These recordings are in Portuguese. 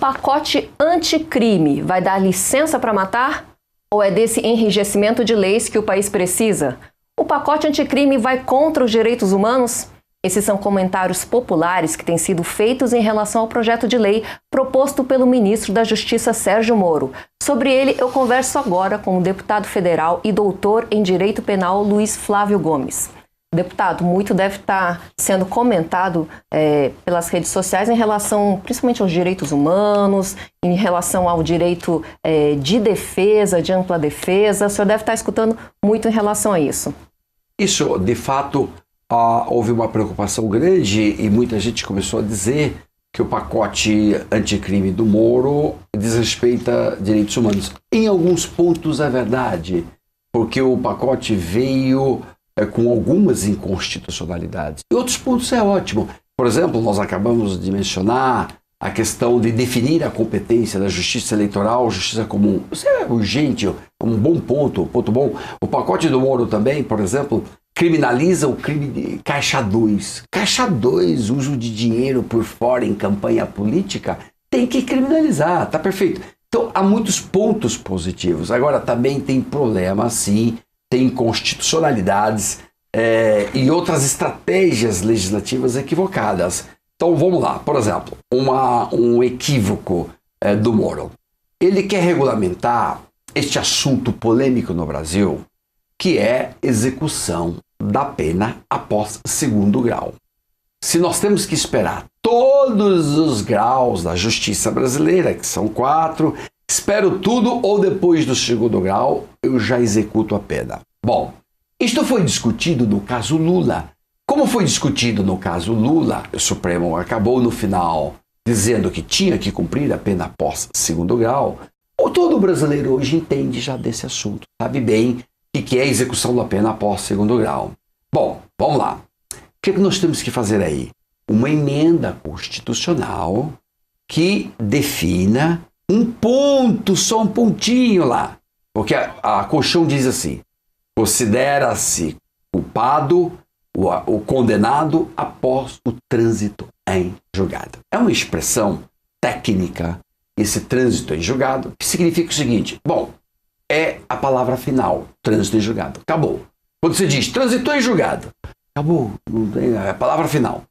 pacote anticrime vai dar licença para matar? Ou é desse enrijecimento de leis que o país precisa? O pacote anticrime vai contra os direitos humanos? Esses são comentários populares que têm sido feitos em relação ao projeto de lei proposto pelo ministro da Justiça, Sérgio Moro. Sobre ele, eu converso agora com o deputado federal e doutor em Direito Penal, Luiz Flávio Gomes. Deputado, muito deve estar sendo comentado pelas redes sociais em relação, principalmente aos direitos humanos, em relação ao direito de defesa, de ampla defesa. O senhor deve estar escutando muito em relação a isso. Isso, de fato, houve uma preocupação grande e muita gente começou a dizer que o pacote anticrime do Moro desrespeita direitos humanos. Em alguns pontos é verdade, porque o pacote veio com algumas inconstitucionalidades. Em outros pontos é ótimo. Por exemplo, nós acabamos de mencionar a questão de definir a competência da justiça eleitoral, justiça comum. Isso é urgente, é um bom ponto bom. O pacote do Moro também, por exemplo, criminaliza o crime de Caixa 2. Caixa 2, uso de dinheiro por fora em campanha política, tem que criminalizar, tá perfeito. Então, há muitos pontos positivos. Agora, também tem problemas, sim, tem inconstitucionalidades e outras estratégias legislativas equivocadas. Então, vamos lá. Por exemplo, um equívoco do Moro. Ele quer regulamentar este assunto polêmico no Brasil, que é execução da pena após segundo grau. Se nós temos que esperar todos os graus da justiça brasileira, que são 4, espero tudo ou depois do segundo grau eu já executo a pena. Bom, isto foi discutido no caso Lula. Como foi discutido no caso Lula, o Supremo acabou no final dizendo que tinha que cumprir a pena após segundo grau. Todo brasileiro hoje entende já desse assunto, sabe bem o que é a execução da pena após segundo grau. Bom, vamos lá. O que nós temos que fazer aí? Uma emenda constitucional que defina um ponto, só um pontinho lá. Porque a Constituição diz assim: considera-se culpado o condenado após o trânsito em julgado. É uma expressão técnica, esse trânsito em julgado, que significa o seguinte: bom, é a palavra final, trânsito em julgado. Acabou. Quando você diz transitou em julgado, acabou, é a palavra final.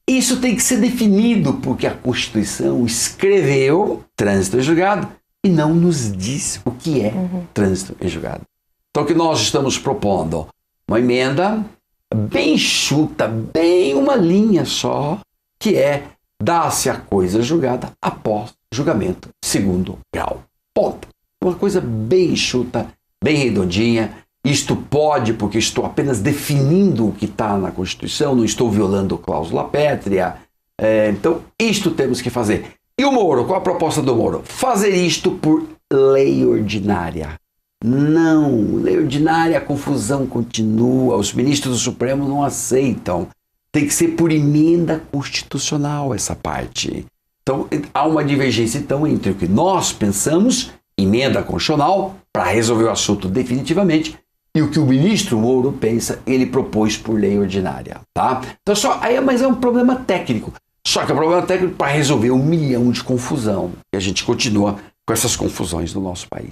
Isso tem que ser definido porque a Constituição escreveu trânsito em julgado e não nos diz o que é trânsito em julgado. Então, o que nós estamos propondo? Uma emenda bem enxuta, bem uma linha só, que é dar-se a coisa julgada após julgamento segundo grau. Ponto. Uma coisa bem enxuta, bem redondinha. Isto pode, porque estou apenas definindo o que está na Constituição, não estou violando cláusula pétrea. Então, isto temos que fazer. E o Moro, qual a proposta do Moro? Fazer isto por lei ordinária. Não, lei ordinária, a confusão continua, os ministros do Supremo não aceitam. Tem que ser por emenda constitucional essa parte. Então, há uma divergência então entre o que nós pensamos, emenda constitucional, para resolver o assunto definitivamente, e o que o ministro Moro pensa, ele propôs por lei ordinária, tá? Então, mas é um problema técnico. Só que é um problema técnico para resolver 1 milhão de confusão. E a gente continua com essas confusões no nosso país.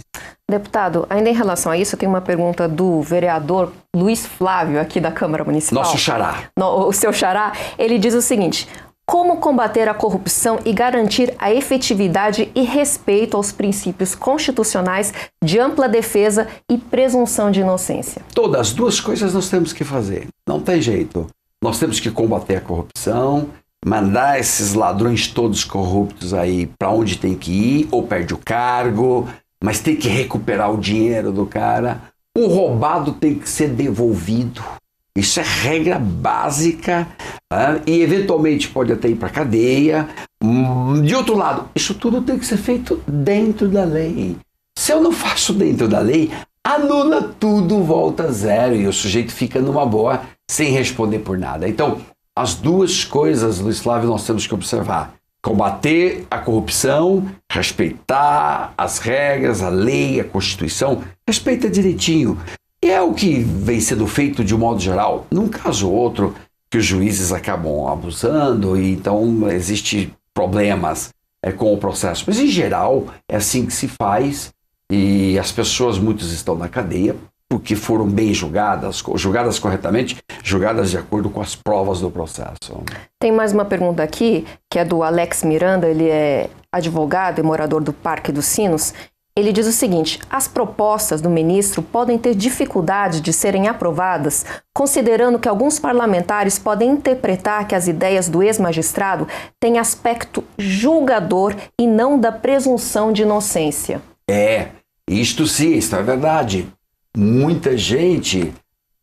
Deputado, ainda em relação a isso, eu tenho uma pergunta do vereador Luiz Flávio, aqui da Câmara Municipal. Nosso xará. O seu xará. Ele diz o seguinte: como combater a corrupção e garantir a efetividade e respeito aos princípios constitucionais de ampla defesa e presunção de inocência? Todas as duas coisas nós temos que fazer. Não tem jeito. Nós temos que combater a corrupção, mandar esses ladrões todos corruptos aí para onde tem que ir, ou perde o cargo, mas tem que recuperar o dinheiro do cara. O roubado tem que ser devolvido. Isso é regra básica, e eventualmente pode até ir para a cadeia. De outro lado, isso tudo tem que ser feito dentro da lei. Se eu não faço dentro da lei, anula tudo, volta a zero e o sujeito fica numa boa sem responder por nada. Então, as duas coisas, Luiz Flávio, nós temos que observar. Combater a corrupção, respeitar as regras, a lei, a Constituição, respeita direitinho. E é o que vem sendo feito de um modo geral. Num caso ou outro, que os juízes acabam abusando e então existem problemas. com o processo. Mas, em geral, é assim que se faz e as pessoas, muitas estão na cadeia porque foram bem julgadas corretamente, julgadas de acordo com as provas do processo. Tem mais uma pergunta aqui, que é do Alex Miranda, ele é advogado e morador do Parque dos Sinos. Ele diz o seguinte: as propostas do ministro podem ter dificuldade de serem aprovadas, considerando que alguns parlamentares podem interpretar que as ideias do ex-magistrado têm aspecto julgador e não da presunção de inocência. Isto é verdade. Muita gente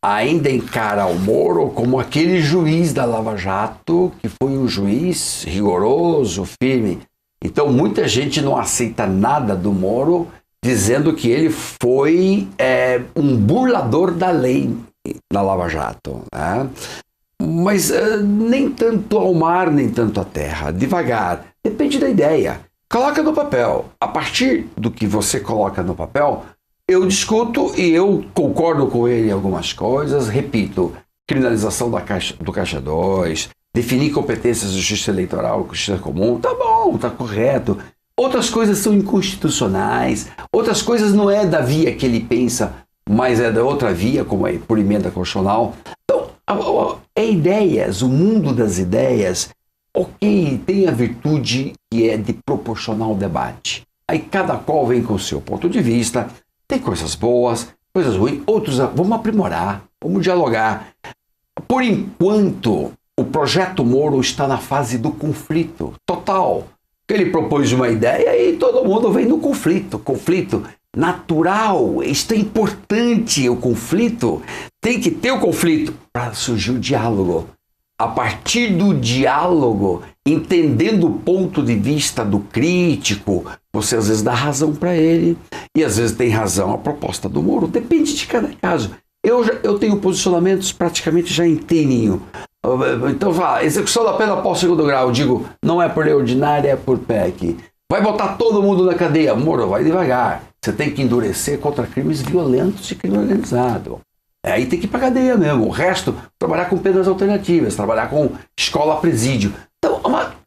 ainda encara o Moro como aquele juiz da Lava Jato, que foi um juiz rigoroso, firme. Então, muita gente não aceita nada do Moro, dizendo que ele foi um burlador da lei na Lava Jato. Né? Mas nem tanto ao mar, nem tanto à terra. Devagar. Depende da ideia. Coloca no papel. A partir do que você coloca no papel, eu discuto e eu concordo com ele em algumas coisas. Repito, criminalização do Caixa 2, definir competências de justiça eleitoral, justiça comum, tá bom, tá correto. Outras coisas são inconstitucionais, outras coisas não é da via que ele pensa, mas é da outra via, como é por emenda constitucional. Então, ideias, o mundo das ideias, ok, tem a virtude que é de proporcionar o debate. Aí cada qual vem com o seu ponto de vista, tem coisas boas, coisas ruins, outros vamos aprimorar, vamos dialogar. Por enquanto, o projeto Moro está na fase do conflito total. Ele propôs uma ideia e todo mundo vem no conflito. Conflito natural, isto é importante, o conflito. Tem que ter o conflito para surgir o diálogo. A partir do diálogo, entendendo o ponto de vista do crítico, você às vezes dá razão para ele e às vezes tem razão a proposta do Moro. Depende de cada caso. Eu tenho posicionamentos praticamente já inteirinho. Então, execução da pena após segundo grau, eu digo, não é por lei ordinária, é por PEC. Vai botar todo mundo na cadeia. Moro, vai devagar. Você tem que endurecer contra crimes violentos e crime organizado. Aí tem que ir pra cadeia mesmo. O resto, trabalhar com penas alternativas, trabalhar com escola-presídio. Então,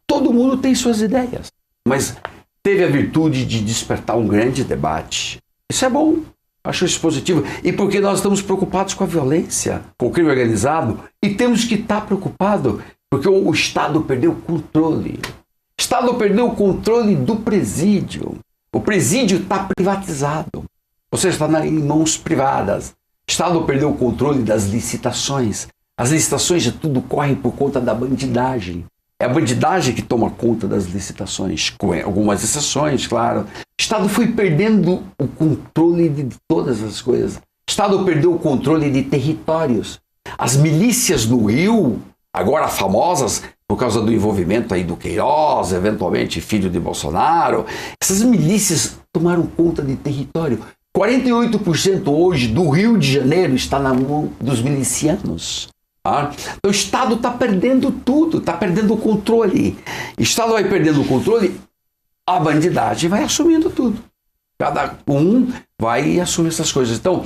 todo mundo tem suas ideias. Mas teve a virtude de despertar um grande debate. Isso é bom. Acho isso positivo. E porque nós estamos preocupados com a violência, com o crime organizado, e temos que estar preocupados porque o Estado perdeu o controle. O Estado perdeu o controle do presídio. O presídio está privatizado. Ou seja, está em mãos privadas. O Estado perdeu o controle das licitações. As licitações de tudo correm por conta da bandidagem. É a bandidagem que toma conta das licitações, com algumas exceções, claro. O Estado foi perdendo o controle de todas as coisas. O Estado perdeu o controle de territórios. As milícias no Rio, agora famosas por causa do envolvimento aí do Queiroz, eventualmente filho de Bolsonaro, essas milícias tomaram conta de território. 48% hoje do Rio de Janeiro está na mão dos milicianos. Então, o Estado está perdendo tudo, está perdendo o controle. O Estado vai perdendo o controle, a bandidagem vai assumindo tudo. Cada um vai assumir essas coisas. Então,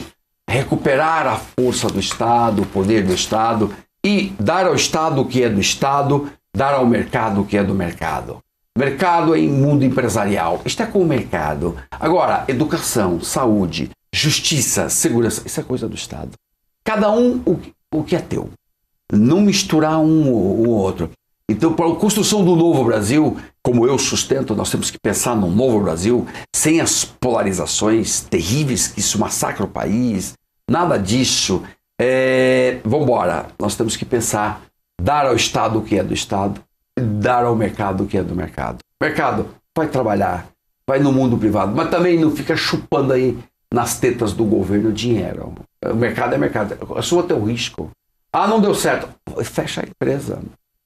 recuperar a força do Estado, o poder do Estado e dar ao Estado o que é do Estado, dar ao mercado o que é do mercado. Mercado é em mundo empresarial. Isto é com o mercado. Agora, educação, saúde, justiça, segurança, isso é coisa do Estado. Cada um o que é teu. Não misturar um ou outro. Então, para a construção do novo Brasil, como eu sustento, nós temos que pensar num novo Brasil sem as polarizações terríveis que isso massacra o país. Nada disso. Vamos embora. Nós temos que pensar, dar ao Estado o que é do Estado, dar ao mercado o que é do mercado. Mercado, vai trabalhar, vai no mundo privado, mas também não fica chupando aí nas tetas do governo dinheiro. O mercado é mercado. Assuma teu risco. Não deu certo. Fecha a empresa.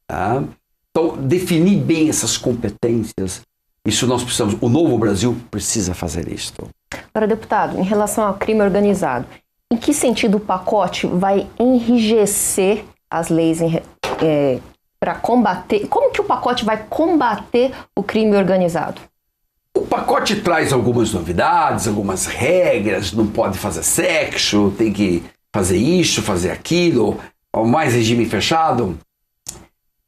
Tá? Então, definir bem essas competências, isso nós precisamos. O novo Brasil precisa fazer isto. Para deputado, em relação ao crime organizado, em que sentido o pacote vai enrijecer as leis para combater? Como que o pacote vai combater o crime organizado? O pacote traz algumas novidades, algumas regras. Não pode fazer sexo, tem que fazer isso, fazer aquilo. Mais regime fechado.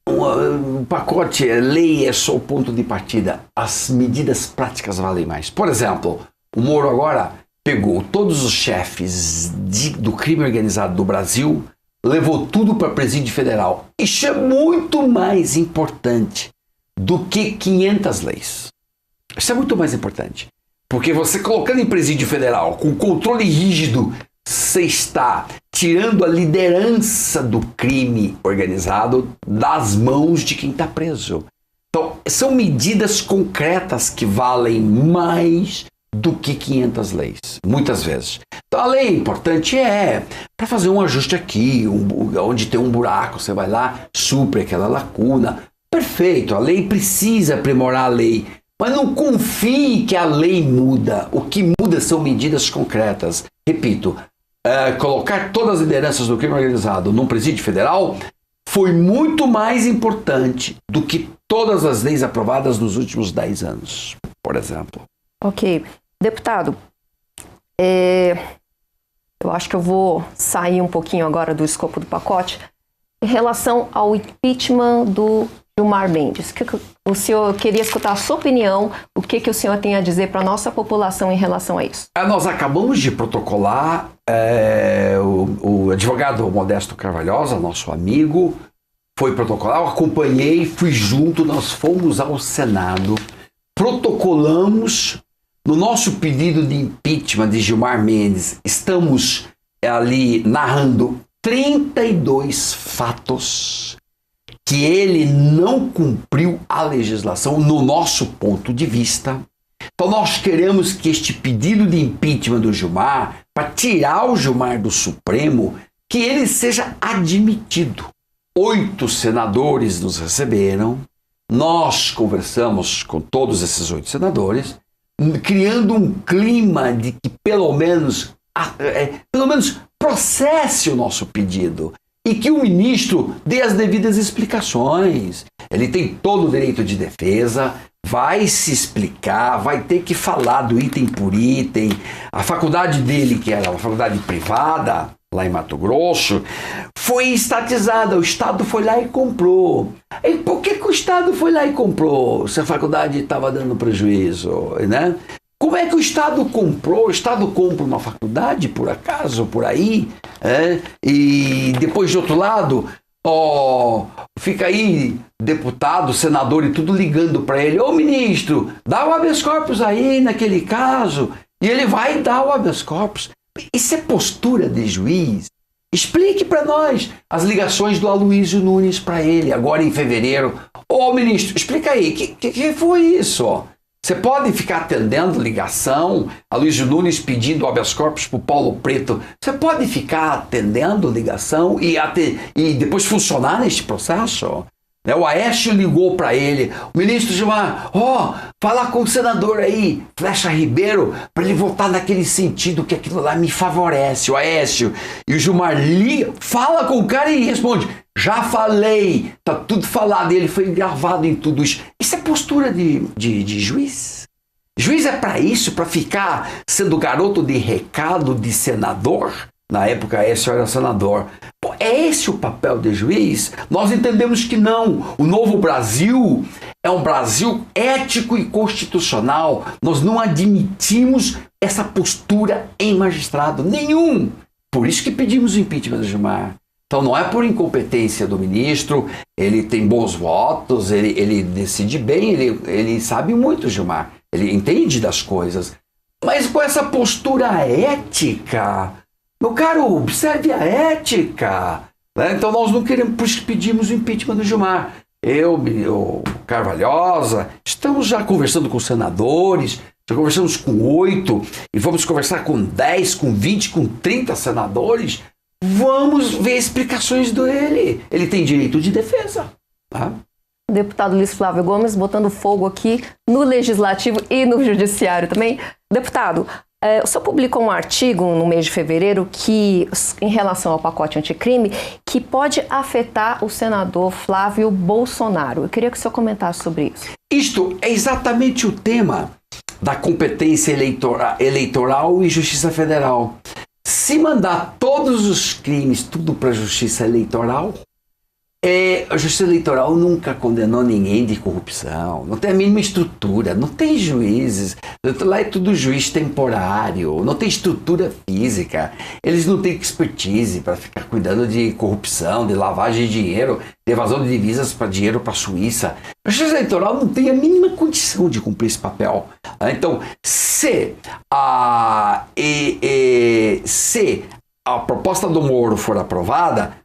O pacote, a lei é só o ponto de partida. As medidas práticas valem mais. Por exemplo, o Moro agora pegou todos os chefes do crime organizado do Brasil, levou tudo para presídio federal. Isso é muito mais importante do que 500 leis. Isso é muito mais importante. Porque você colocando em presídio federal, com controle rígido, você está tirando a liderança do crime organizado das mãos de quem está preso. Então, são medidas concretas que valem mais do que 500 leis, muitas vezes. Então, a lei é importante para fazer um ajuste aqui, onde tem um buraco, você vai lá, supre aquela lacuna. Perfeito, a lei precisa aprimorar a lei, mas não confie que a lei muda. O que muda são medidas concretas. Repito, colocar todas as lideranças do crime organizado num presídio federal foi muito mais importante do que todas as leis aprovadas nos últimos 10 anos, por exemplo. Ok. Deputado, eu acho que eu vou sair um pouquinho agora do escopo do pacote. Em relação ao impeachment do Gilmar Mendes, o senhor queria escutar a sua opinião, o que o senhor tem a dizer para a nossa população em relação a isso? Nós acabamos de protocolar, o advogado Modesto Carvalhosa, nosso amigo, foi protocolar, eu acompanhei, fui junto, nós fomos ao Senado, protocolamos no nosso pedido de impeachment de Gilmar Mendes, estamos ali narrando 32 fatos que ele não cumpriu a legislação no nosso ponto de vista. Então nós queremos que este pedido de impeachment do Gilmar, para tirar o Gilmar do Supremo, que ele seja admitido. 8 senadores nos receberam, nós conversamos com todos esses 8 senadores, criando um clima de que pelo menos processe o nosso pedido. E que o ministro dê as devidas explicações. Ele tem todo o direito de defesa, vai se explicar, vai ter que falar do item por item. A faculdade dele, que era uma faculdade privada, lá em Mato Grosso, foi estatizada. O Estado foi lá e comprou. E por que o Estado foi lá e comprou se a faculdade estava dando prejuízo, né? Como é que o Estado comprou? O Estado compra uma faculdade, por acaso, por aí? E depois, de outro lado, fica aí deputado, senador e tudo ligando para ele. Ô ministro, dá o habeas corpus aí naquele caso. E ele vai dar o habeas corpus. Isso é postura de juiz? Explique para nós as ligações do Aloysio Nunes para ele, agora em fevereiro. Ô ministro, explica aí, que foi isso? Você pode ficar atendendo ligação, Aloysio Nunes pedindo habeas corpus para o Paulo Preto. Você pode ficar atendendo ligação e depois funcionar neste processo? O Aécio ligou para ele, o ministro Gilmar, fala com o senador aí, Flecha Ribeiro, para ele votar naquele sentido que aquilo lá me favorece. O Aécio e o Gilmar liga, fala com o cara e responde, já falei, tá tudo falado, e ele foi gravado em tudo isso. Isso é postura de juiz? Juiz é para isso, para ficar sendo garoto de recado de senador? Na época, esse era senador. Pô, é esse o papel de juiz? Nós entendemos que não. O novo Brasil é um Brasil ético e constitucional. Nós não admitimos essa postura em magistrado nenhum. Por isso que pedimos o impeachment do Gilmar. Então não é por incompetência do ministro, ele tem bons votos, ele decide bem, ele sabe muito, Gilmar. Ele entende das coisas. Mas com essa postura ética... Meu caro, observe a ética. Então nós não queremos, por isso que pedimos o impeachment do Gilmar. O Carvalhosa, estamos já conversando com senadores, já conversamos com 8, e vamos conversar com 10, com 20, com 30 senadores. Vamos ver explicações dele. Ele tem direito de defesa. Tá? Deputado Luiz Flávio Gomes, botando fogo aqui no Legislativo e no Judiciário também. Deputado, o senhor publicou um artigo no mês de fevereiro em relação ao pacote anticrime, que pode afetar o senador Flávio Bolsonaro. Eu queria que o senhor comentasse sobre isso. Isto é exatamente o tema da competência eleitoral e Justiça Federal. Se mandar todos os crimes, tudo para a Justiça Eleitoral, A Justiça Eleitoral nunca condenou ninguém de corrupção, não tem a mínima estrutura, não tem juízes, lá é tudo juiz temporário, não tem estrutura física, eles não têm expertise para ficar cuidando de corrupção, de lavagem de dinheiro, de evasão de divisas para dinheiro para a Suíça. A Justiça Eleitoral não tem a mínima condição de cumprir esse papel. Então, se a proposta do Moro for aprovada,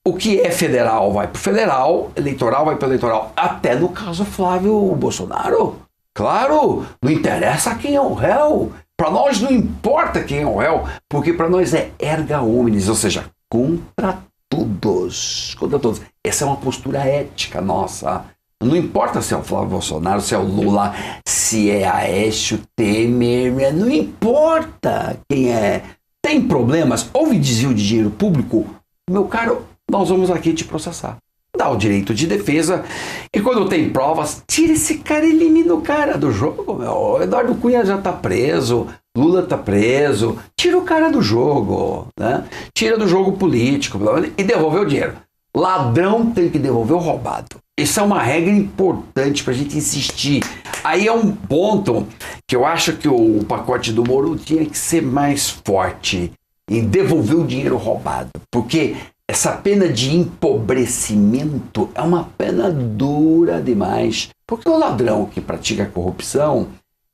o que é federal vai para o federal, eleitoral vai para o eleitoral, até no caso Flávio Bolsonaro. Claro, não interessa quem é o réu. Para nós não importa quem é o réu, porque para nós é erga omnes, ou seja, contra todos. Contra todos. Essa é uma postura ética nossa. Não importa se é o Flávio Bolsonaro, se é o Lula, se é Aécio Temer, não importa quem é. Tem problemas? Houve desvio de dinheiro público? Meu caro, nós vamos aqui te processar. Dá o direito de defesa e quando tem provas, tira esse cara, elimina o cara do jogo. O Eduardo Cunha já tá preso, Lula tá preso, tira o cara do jogo, né? Tira do jogo político e devolve o dinheiro. Ladrão tem que devolver o roubado. Isso é uma regra importante para a gente insistir. Aí é um ponto que eu acho que o pacote do Moro tinha que ser mais forte em devolver o dinheiro roubado, porque essa pena de empobrecimento é uma pena dura demais. Porque o ladrão que pratica corrupção,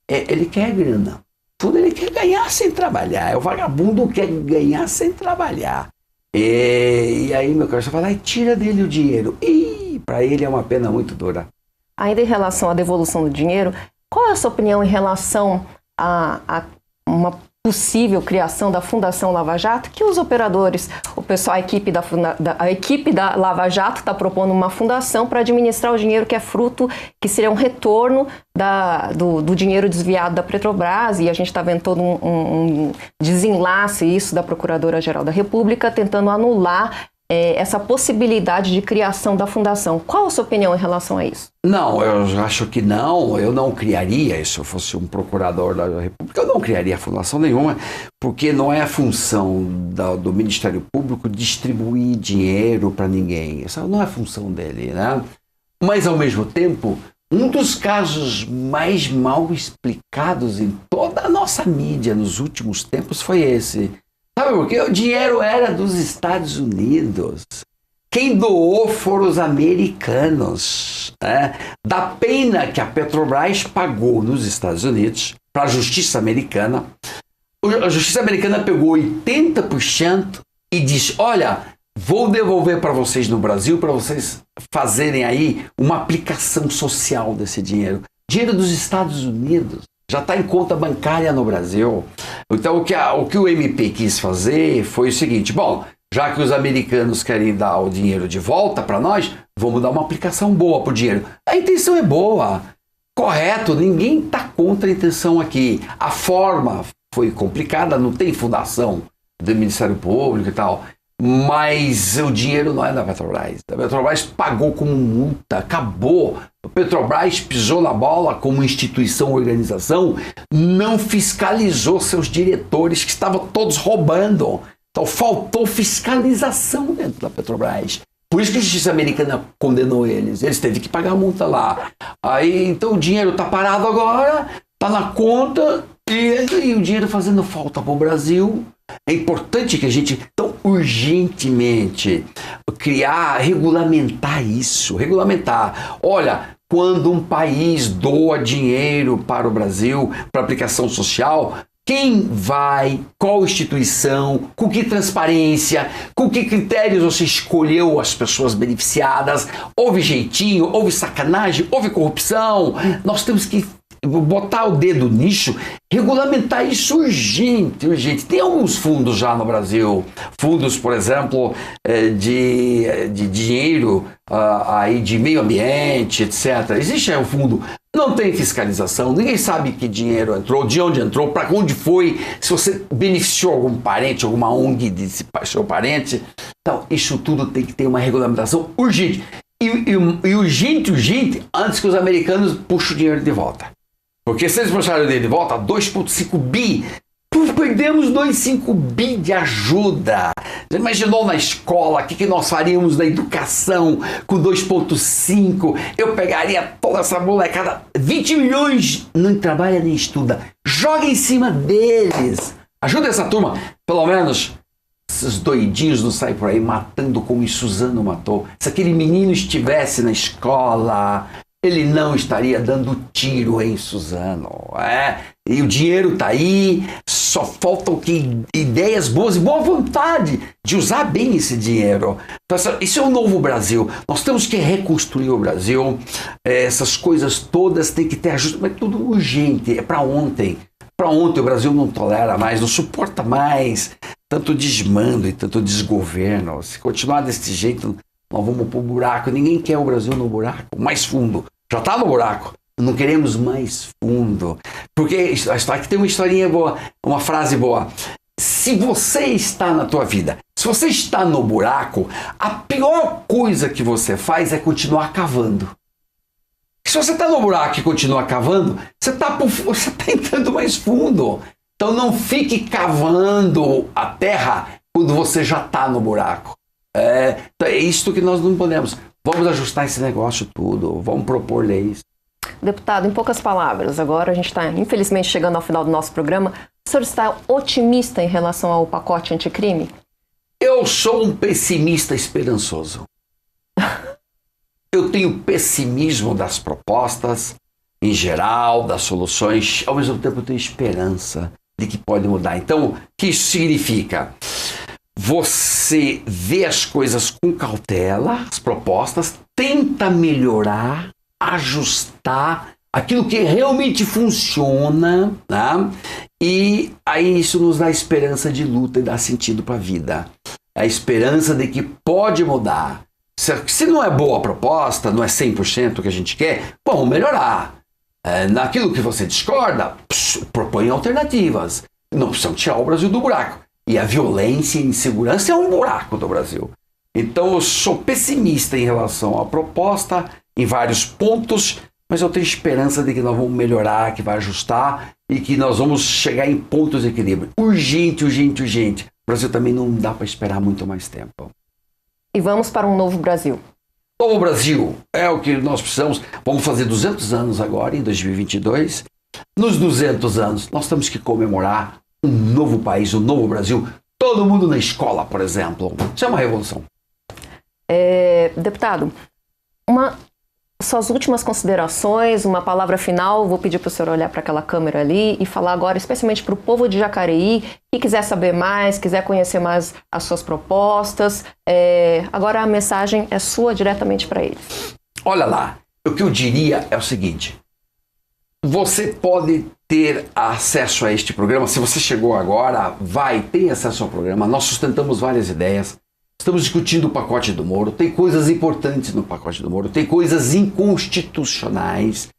ele quer grana. Tudo ele quer ganhar sem trabalhar. O vagabundo quer ganhar sem trabalhar. E aí, meu caro, você fala, tira dele o dinheiro. E para ele é uma pena muito dura. Ainda em relação à devolução do dinheiro, qual é a sua opinião em relação a uma possível criação da Fundação Lava Jato, que os operadores, o pessoal, a equipe da Lava Jato está propondo uma fundação para administrar o dinheiro que é fruto, que seria um retorno do dinheiro desviado da Petrobras, e a gente está vendo todo um desenlace isso da Procuradora-Geral da República tentando anular essa possibilidade de criação da fundação. Qual a sua opinião em relação a isso? Não, eu acho que não. Eu não criaria, se eu fosse um procurador da República, eu não criaria fundação nenhuma, porque não é a função do Ministério Público distribuir dinheiro para ninguém. Essa não é a função dele, né? Mas, ao mesmo tempo, um dos casos mais mal explicados em toda a nossa mídia nos últimos tempos foi esse. Sabe por quê? O dinheiro era dos Estados Unidos. Quem doou foram os americanos. Né? Da pena que a Petrobras pagou nos Estados Unidos para a justiça americana, a justiça americana pegou 80% e disse, olha, vou devolver para vocês no Brasil para vocês fazerem aí uma aplicação social desse dinheiro. Dinheiro dos Estados Unidos. Já está em conta bancária no Brasil. Então, o que o MP quis fazer foi o seguinte, bom, já que os americanos querem dar o dinheiro de volta para nós, vamos dar uma aplicação boa para o dinheiro. A intenção é boa, correto, ninguém está contra a intenção aqui. A forma foi complicada, não tem fundação do Ministério Público e tal, mas o dinheiro não é da Petrobras. A Petrobras pagou como multa, acabou. A Petrobras pisou na bola como instituição, organização, não fiscalizou seus diretores que estavam todos roubando. Então faltou fiscalização dentro da Petrobras. Por isso que a justiça americana condenou eles. Eles teve que pagar a multa lá. Aí, então o dinheiro está parado agora, está na conta e o dinheiro fazendo falta para o Brasil. É importante que a gente, tão urgentemente, regulamentar isso, regulamentar. Olha, quando um país doa dinheiro para o Brasil, para aplicação social, quem vai, qual instituição, com que transparência, com que critérios você escolheu as pessoas beneficiadas, houve jeitinho, houve sacanagem, houve corrupção. Nós temos que botar o dedo nisso, regulamentar isso urgente, urgente. Tem alguns fundos já no Brasil, fundos, por exemplo, de dinheiro aí de meio ambiente, etc. Existe um fundo, não tem fiscalização, ninguém sabe que dinheiro entrou, de onde entrou, para onde foi, se você beneficiou algum parente, alguma ONG de seu parente. Então, isso tudo tem que ter uma regulamentação urgente. E urgente, antes que os americanos puxem o dinheiro de volta. Porque se eles puxarem o dinheiro de volta, 2,5 bi, perdemos 2,5 bi de ajuda. Já imaginou na escola o que nós faríamos na educação com 2,5? Eu pegaria toda essa molecada, 20 milhões, não trabalha nem estuda. Joga em cima deles. Ajuda essa turma, pelo menos. Esses doidinhos não saem por aí matando como Suzano matou. Se aquele menino estivesse na escola, ele não estaria dando tiro em Suzano. E o dinheiro está aí, só faltam ideias boas e boa vontade de usar bem esse dinheiro. Então, isso é o novo Brasil. Nós temos que reconstruir o Brasil. Essas coisas todas têm que ter ajuste, mas tudo urgente, é para ontem. Para ontem o Brasil não tolera mais, não suporta mais tanto desmando e tanto desgoverno. Se continuar desse jeito, nós vamos pro buraco. Ninguém quer o Brasil no buraco, mais fundo. Já está no buraco. Não queremos mais fundo. Porque aqui tem uma historinha boa, uma frase boa. Se você está na tua vida, se você está no buraco, a pior coisa que você faz é continuar cavando. Se você está no buraco e continua cavando, você está entrando mais fundo. Então não fique cavando a terra quando você já está no buraco. Então é isso que nós não podemos. Vamos ajustar esse negócio tudo, vamos propor leis. Deputado, em poucas palavras, agora a gente está infelizmente chegando ao final do nosso programa. O senhor está otimista em relação ao pacote anticrime? Eu sou um pessimista esperançoso. Eu tenho pessimismo das propostas, em geral, das soluções. Ao mesmo tempo eu tenho esperança de que pode mudar. Então, o que isso significa? Você vê as coisas com cautela, as propostas, tenta melhorar, ajustar aquilo que realmente funciona, né? E aí isso nos dá esperança de luta e dá sentido para a vida. A esperança de que pode mudar. Se não é boa a proposta, não é 100% o que a gente quer, vamos melhorar. Naquilo que você discorda, propõe alternativas. Não precisamos tirar o Brasil do buraco. E a violência e a insegurança é um buraco do Brasil. Então eu sou pessimista em relação à proposta, em vários pontos, mas eu tenho esperança de que nós vamos melhorar, que vai ajustar e que nós vamos chegar em pontos de equilíbrio. Urgente, urgente, urgente. O Brasil também não dá para esperar muito mais tempo. E vamos para um novo Brasil. Novo Brasil é o que nós precisamos. Vamos fazer 200 anos agora, em 2022. Nos 200 anos, nós temos que comemorar um novo país, um novo Brasil. Todo mundo na escola, por exemplo. Isso é uma revolução. Deputado, suas últimas considerações, uma palavra final. Vou pedir para o senhor olhar para aquela câmera ali e falar agora, especialmente para o povo de Jacareí, que quiser saber mais, quiser conhecer mais as suas propostas. Agora a mensagem é sua diretamente para eles. Olha lá, o que eu diria é o seguinte. Você pode ter acesso a este programa. Se você chegou agora, tem acesso ao programa. Nós sustentamos várias ideias. Estamos discutindo o pacote do Moro. Tem coisas importantes no pacote do Moro. Tem coisas inconstitucionais.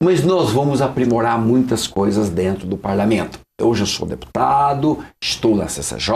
Mas nós vamos aprimorar muitas coisas dentro do parlamento. Hoje eu sou deputado, estou na CCJ,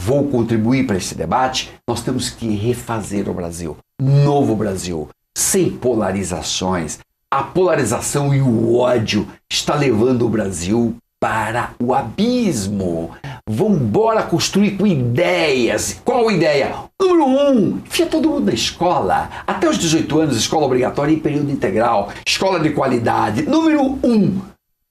vou contribuir para esse debate. Nós temos que refazer o Brasil. Novo Brasil. Sem polarizações. A polarização e o ódio está levando o Brasil para o abismo. Vamos embora construir com ideias. Qual ideia? Número 1, enfia todo mundo na escola. Até os 18 anos, escola obrigatória em período integral. Escola de qualidade. Número 1,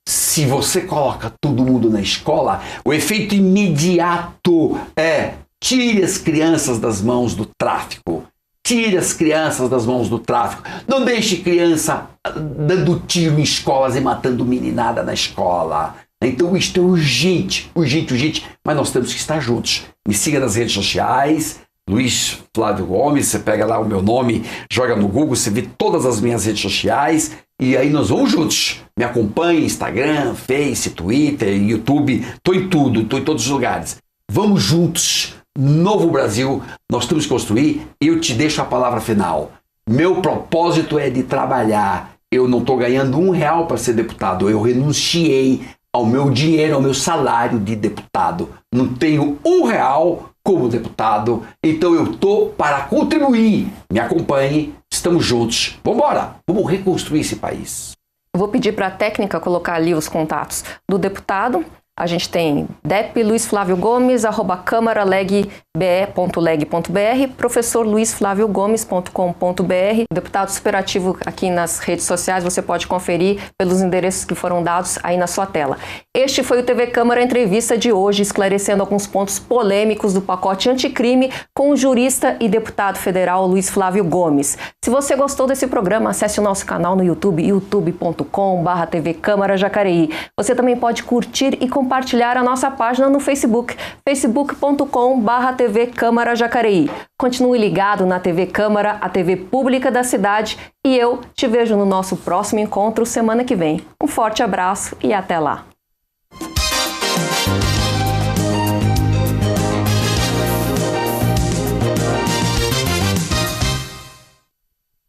se você coloca todo mundo na escola, o efeito imediato é tire as crianças das mãos do tráfico. Tire as crianças das mãos do tráfico. Não deixe criança dando tiro em escolas e matando meninada na escola. Então isto é urgente, urgente, urgente, mas nós temos que estar juntos. Me siga nas redes sociais, Luiz Flávio Gomes, você pega lá o meu nome, joga no Google, você vê todas as minhas redes sociais e aí nós vamos juntos. Me acompanhe, Instagram, Face, Twitter, YouTube, estou em tudo, estou em todos os lugares. Vamos juntos, novo Brasil, nós temos que construir. Eu te deixo a palavra final. Meu propósito é de trabalhar. Eu não estou ganhando R$1 para ser deputado, eu renunciei ao meu dinheiro, ao meu salário de deputado. Não tenho R$1 como deputado, então eu estou para contribuir. Me acompanhe, estamos juntos. Vamos embora, vamos reconstruir esse país. Eu vou pedir para a técnica colocar ali os contatos do deputado, A gente tem Dep Luiz Flávio Gomes, @câmaralegbe.leg.br, professor luisflaviogomes.com.br. O deputado superativo aqui nas redes sociais, você pode conferir pelos endereços que foram dados aí na sua tela. Este foi o TV Câmara Entrevista de hoje, esclarecendo alguns pontos polêmicos do pacote anticrime com o jurista e deputado federal Luiz Flávio Gomes. Se você gostou desse programa, acesse o nosso canal no YouTube, youtube.com/TV Câmara Jacareí. Você também pode curtir e compartilhar a nossa página no Facebook, facebook.com/TV Câmara Jacareí. Continue ligado na TV Câmara, a TV pública da cidade, e eu te vejo no nosso próximo encontro semana que vem. Um forte abraço e até lá!